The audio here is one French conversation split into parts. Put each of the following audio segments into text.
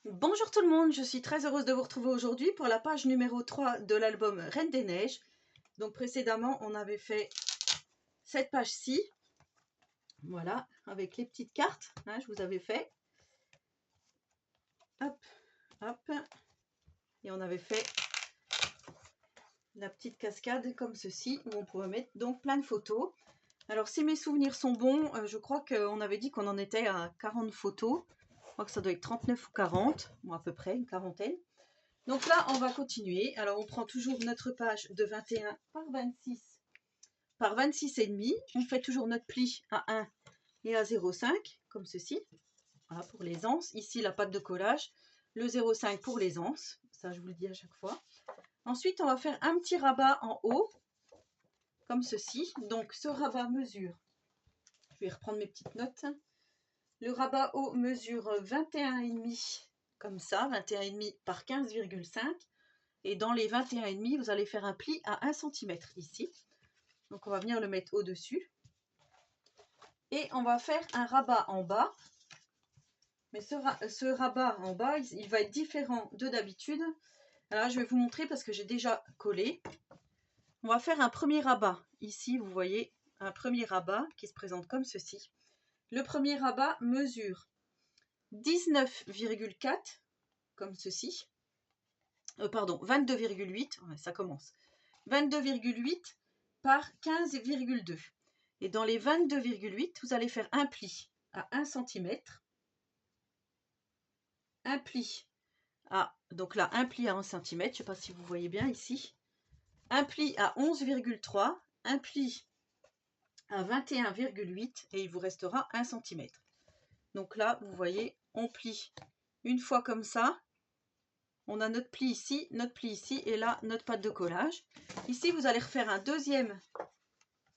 Bonjour tout le monde, je suis très heureuse de vous retrouver aujourd'hui pour la page numéro 3 de l'album Reine des Neiges. Donc précédemment, on avait fait cette page-ci, voilà, avec les petites cartes, hein, je vous avais fait. Hop, hop, et on avait fait la petite cascade comme ceci, où on pouvait mettre donc plein de photos. Alors si mes souvenirs sont bons, je crois qu'on avait dit qu'on en était à 40 photos. Je crois que ça doit être 39 ou 40, bon, à peu près, une quarantaine. Donc là, on va continuer. Alors, on prend toujours notre page de 21 par 26 par 26 et demi. On fait toujours notre pli à 1 et à 0,5, comme ceci. Voilà, pour les anses. Ici, la pâte de collage. Le 0,5 pour les anses. Ça, je vous le dis à chaque fois. Ensuite, on va faire un petit rabat en haut, comme ceci. Donc, ce rabat mesure. Je vais reprendre mes petites notes. Le rabat haut mesure 21,5, comme ça. 21,5 par 15,5. Et dans les 21,5, vous allez faire un pli à 1 cm ici. Donc on va venir le mettre au-dessus. Et on va faire un rabat en bas. Mais ce rabat en bas, il va être différent de d'habitude. Alors je vais vous montrer parce que j'ai déjà collé. On va faire un premier rabat. Ici, vous voyez, un premier rabat qui se présente comme ceci. Le premier rabat mesure 19,4, comme ceci. Pardon, 22,8, ça commence. 22,8 par 15,2. Et dans les 22,8, vous allez faire un pli à 1 cm. Un pli à, donc là, un pli à 1 cm. Je ne sais pas si vous voyez bien ici. Un pli à 11,3. Un pli à 21,8. Et il vous restera 1 cm. Donc là, vous voyez, on plie une fois comme ça. On a notre pli ici, et là, notre pâte de collage. Ici, vous allez refaire un deuxième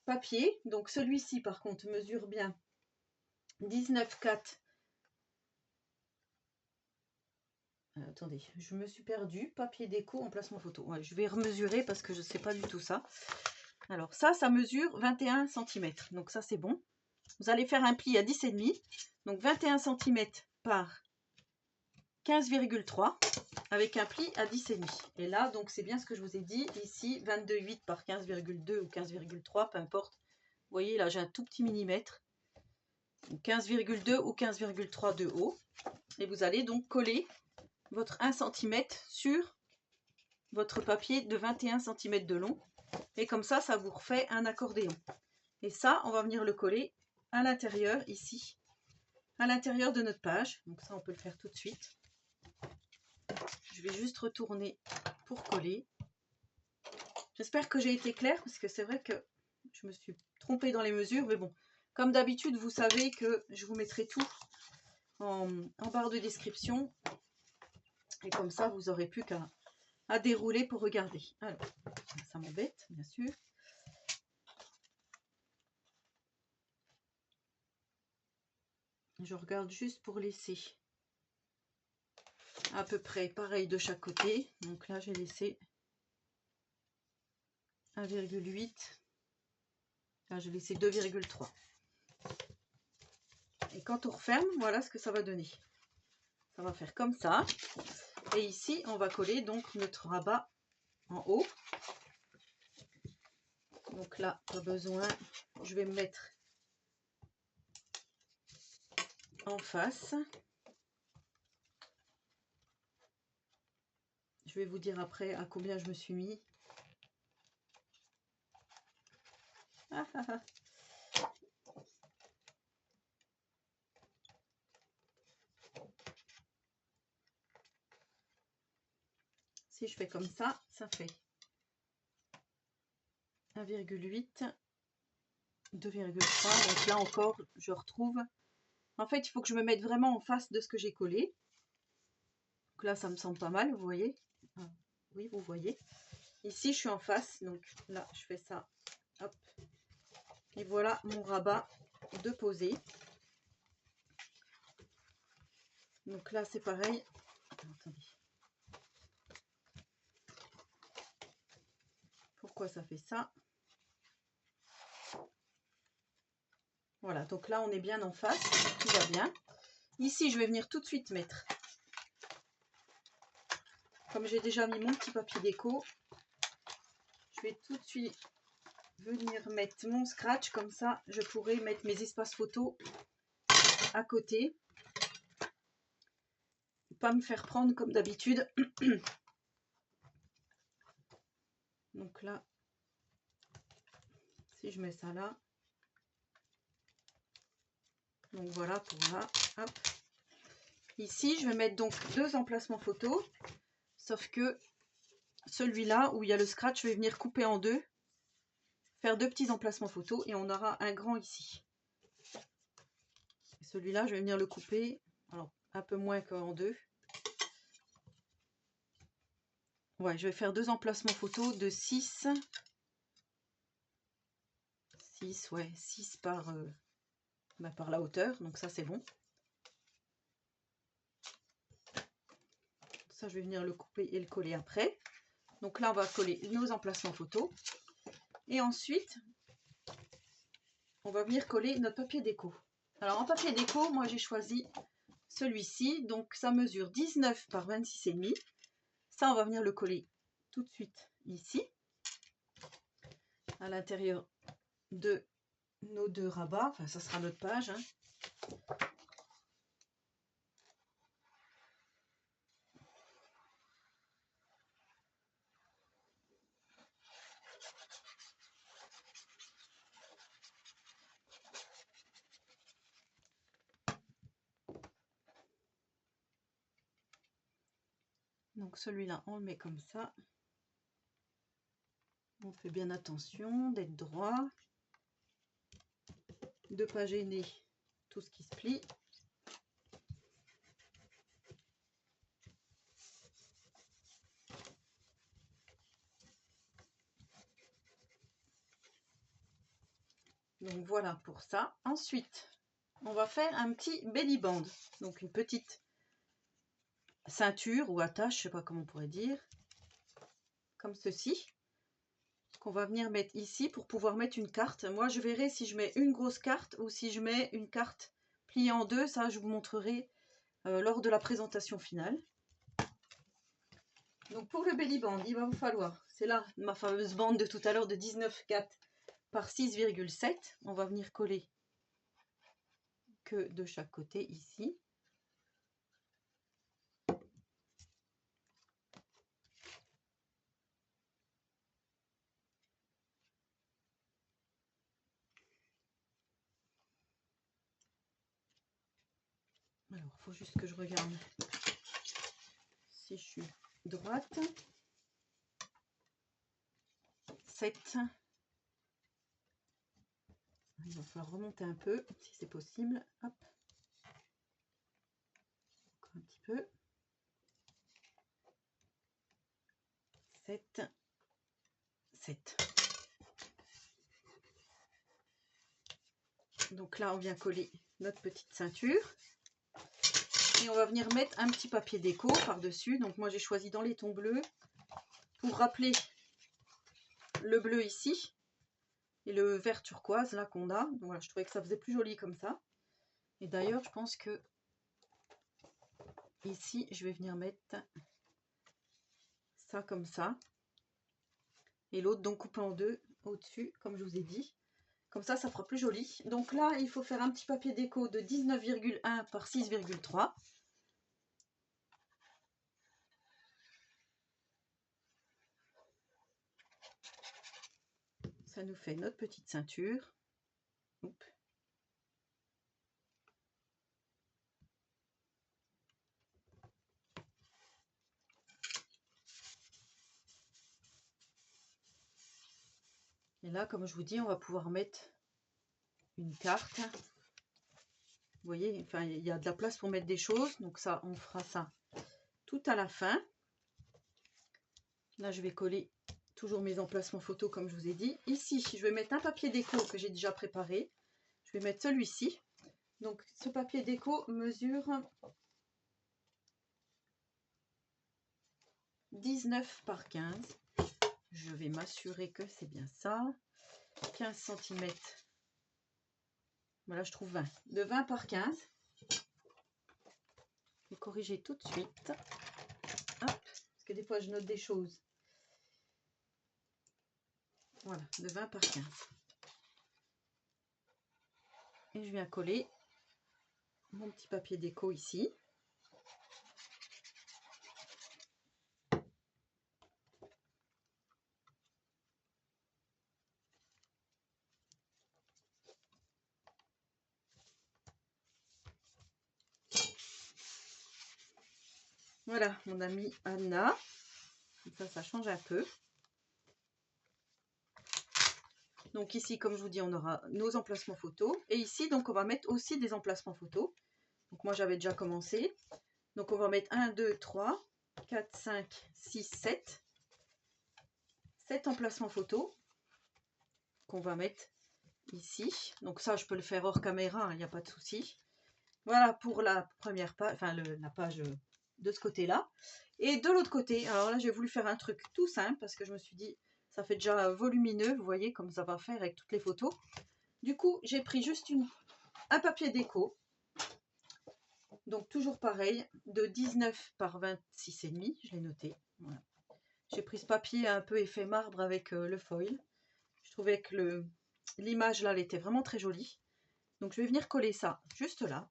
papier. Donc celui-ci, par contre, mesure bien 19,4. Attendez, je me suis perdue. Papier déco, emplacement photo. Ouais, je vais remesurer parce que je ne sais pas du tout ça. Alors ça mesure 21 cm. Donc ça, c'est bon. Vous allez faire un pli à 10,5. Donc 21 cm par 15,3 avec un pli à 10,5. Et là, donc c'est bien ce que je vous ai dit. Ici, 22,8 par 15,2 ou 15,3, peu importe. Vous voyez, là, j'ai un tout petit millimètre. 15,2 ou 15,3 de haut. Et vous allez donc coller votre 1 cm sur votre papier de 21 cm de long. Et comme ça, ça vous refait un accordéon. Et ça, on va venir le coller à l'intérieur, ici, à l'intérieur de notre page. Donc ça, on peut le faire tout de suite. Je vais juste retourner pour coller. J'espère que j'ai été claire, parce que c'est vrai que je me suis trompée dans les mesures. Mais bon, comme d'habitude, vous savez que je vous mettrai tout en barre de description. Et comme ça, vous n'aurez plus qu'à dérouler pour regarder. Alors, ça m'embête, bien sûr. Je regarde juste pour laisser à peu près pareil de chaque côté. Donc là, j'ai laissé 1,8. Là, j'ai laissé 2,3. Et quand on referme, voilà ce que ça va donner. Ça va faire comme ça. Et ici, on va coller donc notre rabat en haut. Donc là, pas besoin. Je vais me mettre en face. Je vais vous dire après à combien je me suis mis. Ah, ah, ah. Si je fais comme ça, ça fait 1,8, 2,3. Donc là encore, je retrouve. En fait, il faut que je me mette vraiment en face de ce que j'ai collé. Donc là, ça me semble pas mal, vous voyez. Oui, vous voyez. Ici, je suis en face. Donc là, je fais ça. Hop. Et voilà mon rabat de posé. Donc là, c'est pareil. Attendez. Pourquoi ça fait ça? Voilà, donc là, on est bien en face. Tout va bien. Ici, je vais venir tout de suite mettre comme j'ai déjà mis mon petit papier déco, je vais tout de suite venir mettre mon scratch, comme ça je pourrai mettre mes espaces photos à côté, pas me faire prendre comme d'habitude. Donc là, si je mets ça là, donc voilà pour là, hop. Ici je vais mettre donc 2 emplacements photos, sauf que celui-là où il y a le scratch, je vais venir couper en 2, faire 2 petits emplacements photos et on aura un grand ici. Celui-là je vais venir le couper, alors un peu moins qu'en 2. Ouais, je vais faire 2 emplacements photos de 6 par la hauteur, donc ça c'est bon. Ça je vais venir le couper et le coller après. Donc là on va coller nos emplacements photos et ensuite on va venir coller notre papier déco. Alors en papier déco, moi j'ai choisi celui-ci, donc ça mesure 19 par 26,5. Ça on va venir le coller tout de suite ici à l'intérieur de nos 2 rabats, enfin ça sera notre page, hein. Donc celui-là on le met comme ça, on fait bien attention d'être droit, de ne pas gêner tout ce qui se plie. Donc voilà pour ça. Ensuite, on va faire un petit belly band, donc une petite ceinture ou attache, je sais pas comment on pourrait dire, comme ceci, qu'on va venir mettre ici pour pouvoir mettre une carte. Moi, je verrai si je mets une grosse carte ou si je mets une carte pliée en 2. Ça, je vous montrerai lors de la présentation finale. Donc pour le belly band, il va vous falloir, c'est là ma fameuse bande de tout à l'heure de 19,4 par 6,7. On va venir coller que de chaque côté ici. Alors, il faut juste que je regarde si je suis droite. 7. Il va falloir remonter un peu, si c'est possible. Hop. Encore un petit peu. 7. 7. Donc là, on vient coller notre petite ceinture. Et on va venir mettre un petit papier déco par-dessus. Donc moi, j'ai choisi dans les tons bleus pour rappeler le bleu ici et le vert turquoise là qu'on a. Donc voilà, je trouvais que ça faisait plus joli comme ça. Et d'ailleurs, je pense que ici, je vais venir mettre ça comme ça. Et l'autre donc coupé en 2 au-dessus, comme je vous ai dit. Comme ça fera plus joli. Donc là, il faut faire un petit papier déco de 19,1 par 6,3. Ça nous fait notre petite ceinture. Oups. Et là, comme je vous dis, on va pouvoir mettre une carte. Vous voyez, enfin, il y a de la place pour mettre des choses. Donc ça, on fera ça tout à la fin. Là, je vais coller toujours mes emplacements photos comme je vous ai dit. Ici, je vais mettre un papier déco que j'ai déjà préparé. Je vais mettre celui-ci. Donc, ce papier déco mesure 19 par 15. Je vais m'assurer que c'est bien ça. 15 cm. Voilà, je trouve 20. De 20 par 15. Je vais corriger tout de suite. Hop, parce que des fois je note des choses. Voilà, de 20 par 15. Et je viens coller mon petit papier déco ici. Voilà, mon amie Anna. Ça change un peu. Donc ici, comme je vous dis, on aura nos emplacements photos. Et ici, donc on va mettre aussi des emplacements photos. Donc moi, j'avais déjà commencé. Donc on va mettre 1, 2, 3, 4, 5, 6, 7. 7 emplacements photos qu'on va mettre ici. Donc ça, je peux le faire hors caméra, il n'y a pas de souci. Voilà pour la première page, enfin la page de ce côté-là. Et de l'autre côté, alors là, j'ai voulu faire un truc tout simple parce que je me suis dit, ça fait déjà volumineux, vous voyez comme ça va faire avec toutes les photos. Du coup, j'ai pris juste un papier déco. Donc toujours pareil, de 19 par 26,5, je l'ai noté. Voilà. J'ai pris ce papier un peu effet marbre avec le foil. Je trouvais que l'image là, elle était vraiment très jolie. Donc je vais venir coller ça juste là.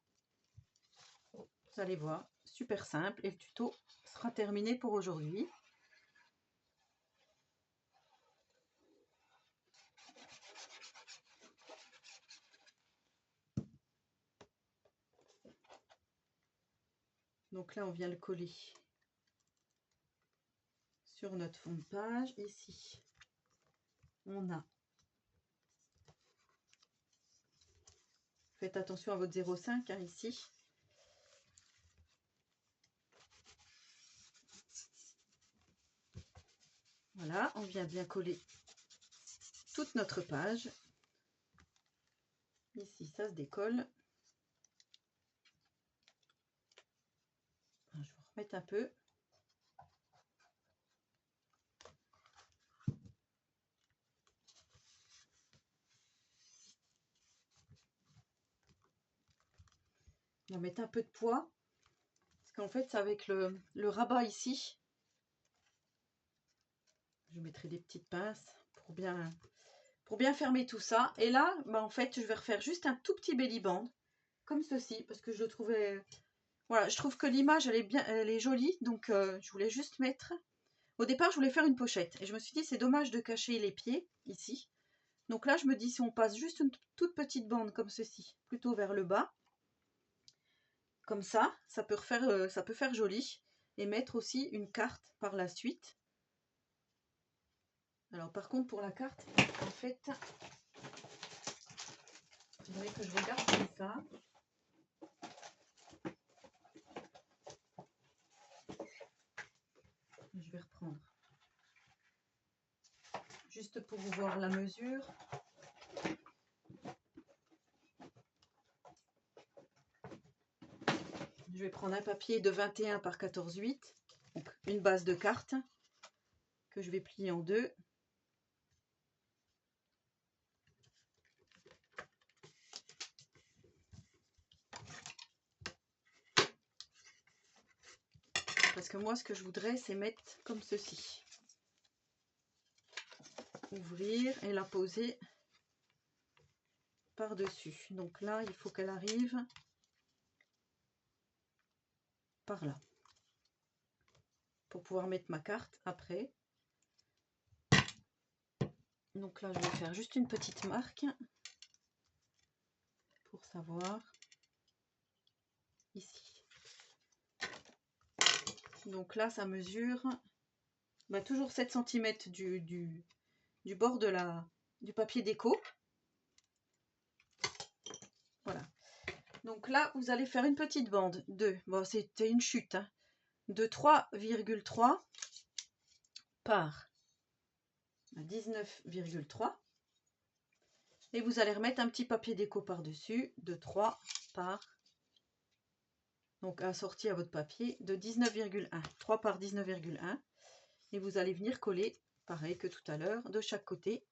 Vous allez voir, super simple. Et le tuto sera terminé pour aujourd'hui. Donc là, on vient le coller sur notre fond de page. Ici, on a... Faites attention à votre 0,5 hein, ici. Voilà, on vient bien coller toute notre page. Ici, ça se décolle. Je vais vous remettre un peu. On va mettre un peu de poids. Parce qu'en fait, c'est avec le rabat ici. Je mettrai des petites pinces pour bien fermer tout ça. Et là, bah, en fait, je vais refaire juste un tout petit belly band. Comme ceci. Parce que je le trouvais... Voilà, je trouve que l'image, elle est jolie. Donc, je voulais juste mettre... Au départ, je voulais faire une pochette. Et je me suis dit, c'est dommage de cacher les pieds, ici. Donc là, je me dis, si on passe juste une toute petite bande comme ceci, plutôt vers le bas, comme ça peut faire joli. Et mettre aussi une carte par la suite. Alors, par contre, pour la carte, en fait, vous voyez que je regarde comme ça. Je vais reprendre. Juste pour vous voir la mesure. Je vais prendre un papier de 21 par 14,8, donc une base de carte que je vais plier en deux. Parce que moi, ce que je voudrais, c'est mettre comme ceci. Ouvrir et la poser par-dessus. Donc là, il faut qu'elle arrive par là. Pour pouvoir mettre ma carte après. Donc là, je vais faire juste une petite marque. Pour savoir. Ici. Donc là, ça mesure bah, toujours 7 cm du bord du papier déco. Voilà. Donc là, vous allez faire une petite bande de, bon, c'était une chute, hein, de 3,3 par 19,3. Et vous allez remettre un petit papier déco par-dessus de 3 par, donc assorti à votre papier, de 19,1. 3 par 19,1. Et vous allez venir coller, pareil que tout à l'heure, de chaque côté,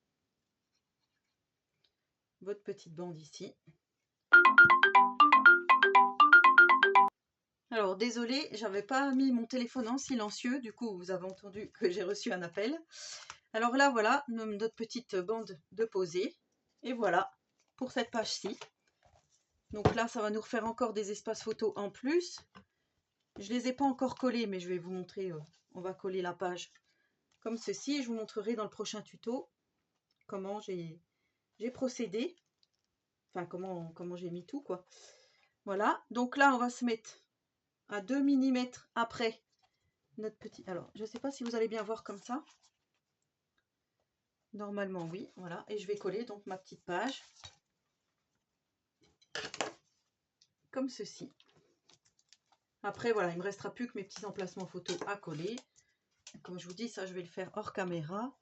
votre petite bande ici. Alors désolée, j'avais pas mis mon téléphone en silencieux, du coup vous avez entendu que j'ai reçu un appel. Alors là voilà notre petite bande de posée, et voilà pour cette page-ci. Donc là ça va nous refaire encore des espaces photos en plus. Je les ai pas encore collés, mais je vais vous montrer, on va coller la page comme ceci, et je vous montrerai dans le prochain tuto comment j'ai procédé, enfin comment j'ai mis tout quoi. Voilà, donc là on va se mettre à 2 mm après notre petit... Alors, je ne sais pas si vous allez bien voir comme ça. Normalement, oui. Voilà. Et je vais coller donc ma petite page. Comme ceci. Après, voilà, il ne me restera plus que mes petits emplacements photos à coller. Comme je vous dis, ça, je vais le faire hors caméra.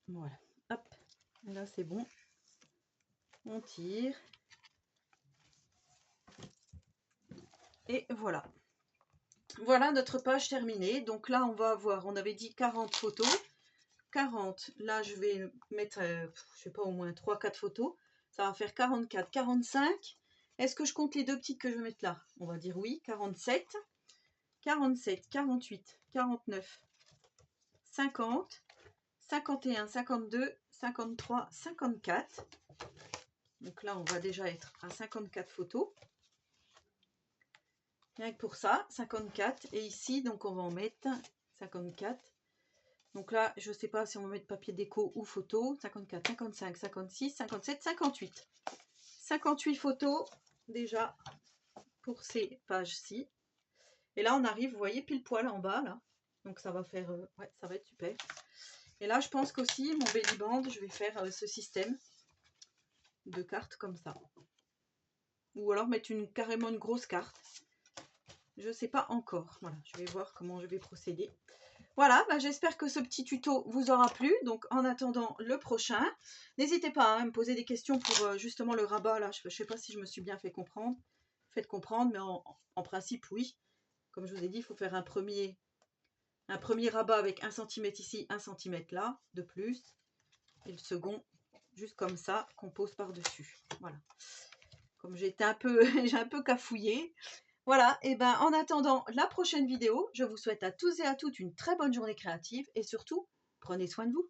Voilà. Hop. Et là, c'est bon. On tire. Et voilà. Voilà notre page terminée. Donc là, on va avoir, on avait dit 40 photos. 40, là, je vais mettre, je sais pas, au moins 3-4 photos. Ça va faire 44, 45. Est-ce que je compte les deux petites que je vais mettre là? On va dire oui. 47, 47, 48, 49, 50, 51, 52, 53, 54. Donc là, on va déjà être à 54 photos. Rien que pour ça, 54. Et ici, donc on va en mettre 54. Donc là, je ne sais pas si on va mettre papier déco ou photo. 54, 55, 56, 57, 58. 58 photos déjà pour ces pages-ci. Et là, on arrive, vous voyez, pile poil en bas, là. Donc ça va faire, ouais, ça va être super. Et là, je pense qu'aussi, mon belly band, je vais faire ce système de cartes comme ça. Ou alors mettre carrément une grosse carte. Je ne sais pas encore. Voilà, je vais voir comment je vais procéder. Voilà, bah j'espère que ce petit tuto vous aura plu. Donc en attendant le prochain, n'hésitez pas à me poser des questions pour justement le rabat. Là, je ne sais pas si je me suis bien fait comprendre. Faites comprendre, mais en principe, oui. Comme je vous ai dit, il faut faire un premier rabat avec 1 cm ici, 1 cm là, de plus. Et le second, juste comme ça, qu'on pose par-dessus. Voilà. Comme j'ai un peu cafouillé. Voilà, et ben en attendant la prochaine vidéo, je vous souhaite à tous et à toutes une très bonne journée créative et surtout, prenez soin de vous.